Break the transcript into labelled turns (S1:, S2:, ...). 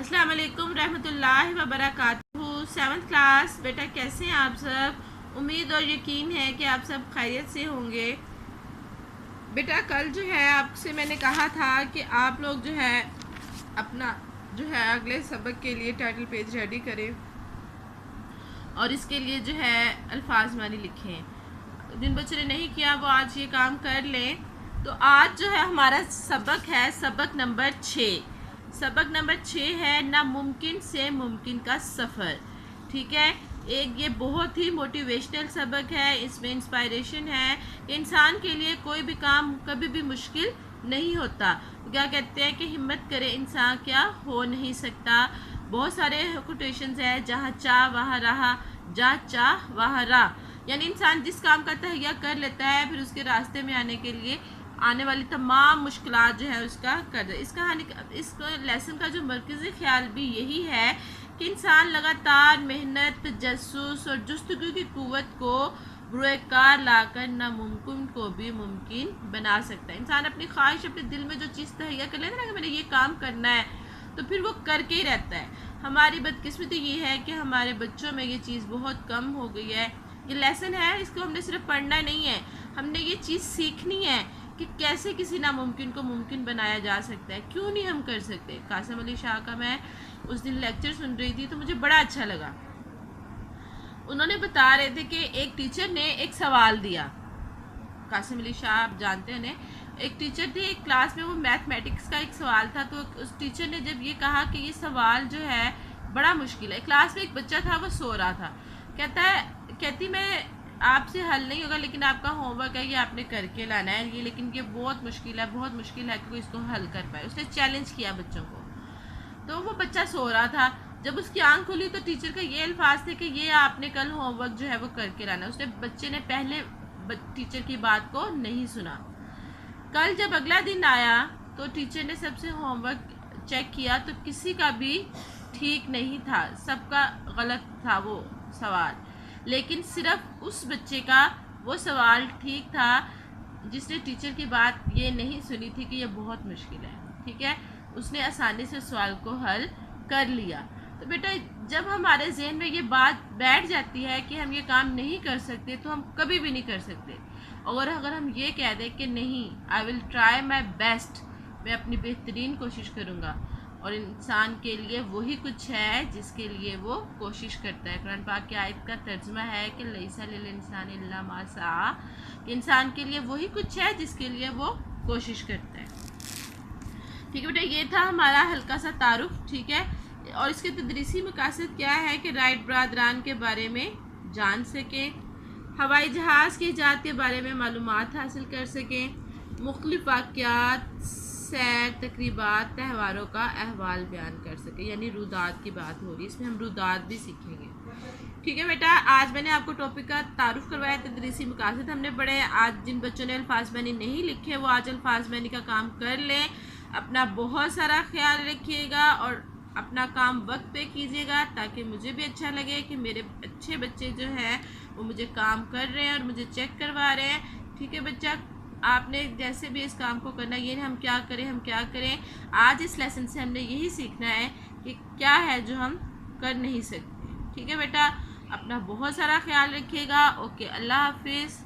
S1: अस्सलाम वालेकुम रहमतुल्लाहि व बरकातुहू। 7th क्लास बेटा, कैसे हैं आप सब? उम्मीद और यकीन है कि आप सब खैरियत से होंगे। बेटा, कल जो है आपसे मैंने कहा था कि आप लोग जो है अपना जो है अगले सबक के लिए टाइटल पेज रेडी करें और इसके लिए जो है अल्फाज मानी लिखें। जिन बच्चों ने नहीं किया वो आज ये काम कर लें। तो आज जो है हमारा सबक है सबक नंबर 6। सबक नंबर 6 है नामुमकिन से मुमकिन का सफ़र। ठीक है, एक ये बहुत ही मोटिवेशनल सबक है। इसमें इंस्पायरेशन है। इंसान के लिए कोई भी काम कभी भी मुश्किल नहीं होता। क्या कहते हैं कि हिम्मत करे इंसान क्या हो नहीं सकता। बहुत सारे कोटेशंस है, जहाँ चाह वहाँ रहा, जहाँ चाह वहाँ रहा। यानी इंसान जिस काम का तहैया कर लेता है फिर उसके रास्ते में आने के लिए आने वाली तमाम मुश्किलात जो है उसका कर दे। इस लेसन का जो मरकज़ी ख्याल भी यही है कि इंसान लगातार मेहनत, तजस्सुस और जुस्तगू की कुव्वत को बुरेकार लाकर नामुमकिन को भी मुमकिन बना सकता है। इंसान अपनी ख्वाहिश, अपने दिल में जो चीज़ तहैया कर लेता है ना कि मैंने ये काम करना है, तो फिर वो करके ही रहता है। हमारी बदकिस्मती ये है कि हमारे बच्चों में ये चीज़ बहुत कम हो गई है। ये लेसन है, इसको हमने सिर्फ पढ़ना नहीं है, हमने ये चीज़ सीखनी है कि कैसे किसी नामुमकिन को मुमकिन बनाया जा सकता है। क्यों नहीं हम कर सकते। कासिम अली शाह का मैं उस दिन लेक्चर सुन रही थी तो मुझे बड़ा अच्छा लगा। उन्होंने बता रहे थे कि एक टीचर ने एक सवाल दिया। कासिम अली शाह आप जानते हैं, एक टीचर थे, एक क्लास में वो मैथमेटिक्स का एक सवाल था। तो उस टीचर ने जब ये कहा कि ये सवाल जो है बड़ा मुश्किल है, क्लास में एक बच्चा था वो सो रहा था, कहती मैं आपसे हल नहीं होगा, लेकिन आपका होमवर्क है, ये आपने करके लाना है ये, लेकिन ये बहुत मुश्किल है, बहुत मुश्किल है कि कोई इसको हल कर पाए। उसने चैलेंज किया बच्चों को। तो वो बच्चा सो रहा था, जब उसकी आंख खुली तो टीचर का ये अल्फाज थे कि ये आपने कल होमवर्क जो है वो करके लाना। उसने बच्चे ने पहले टीचर की बात को नहीं सुना। कल जब अगला दिन आया तो टीचर ने सबसे होमवर्क चेक किया तो किसी का भी ठीक नहीं था, सबका गलत था वो सवाल, लेकिन सिर्फ उस बच्चे का वो सवाल ठीक था जिसने टीचर की बात ये नहीं सुनी थी कि ये बहुत मुश्किल है। ठीक है, उसने आसानी से सवाल को हल कर लिया। तो बेटा, जब हमारे जहन में ये बात बैठ जाती है कि हम ये काम नहीं कर सकते तो हम कभी भी नहीं कर सकते। और अगर हम ये कह दें कि नहीं, I will try my best, मैं अपनी बेहतरीन कोशिश करूँगा, और इंसान के लिए वही कुछ है जिसके लिए वो कोशिश करता है। कुरान पाक की आयत का तर्जुमा है कि लैसा लिल इंसान इल्ला मा सआ, इंसान के लिए वही कुछ है जिसके लिए वो कोशिश करता है। ठीक है बेटा, ये था हमारा हल्का सा तारुफ। ठीक है, और इसके तदरीसी मकासद क्या है कि राइट बरादरान के बारे में जान सकें, हवाई जहाज़ की इजाद के बारे में मालूमात हासिल कर सकें, मुख्तलिफ वाक़यात, सैर, तकरीबात, त्यौहारों का अहवाल बयान कर सके। यानी रुदात की बात हो रही है, इसमें हम रुदात भी सीखेंगे। ठीक है बेटा, आज मैंने आपको टॉपिक का तारुफ करवाया, तदरीसी मकासद हमने पढ़े। आज जिन बच्चों ने अल्फाज मैनी नहीं लिखे वो आज अल्फाज मैनी का काम कर लें। अपना बहुत सारा ख्याल रखिएगा और अपना काम वक्त पे कीजिएगा, ताकि मुझे भी अच्छा लगे कि मेरे अच्छे बच्चे जो हैं वो मुझे काम कर रहे हैं और मुझे चेक करवा रहे हैं। ठीक है बच्चा, आपने जैसे भी इस काम को करना, ये हम क्या करें। आज इस लेसन से हमने यही सीखना है कि क्या है जो हम कर नहीं सकते। ठीक है बेटा, अपना बहुत सारा ख्याल रखिएगा। ओके, अल्लाह हाफिज़।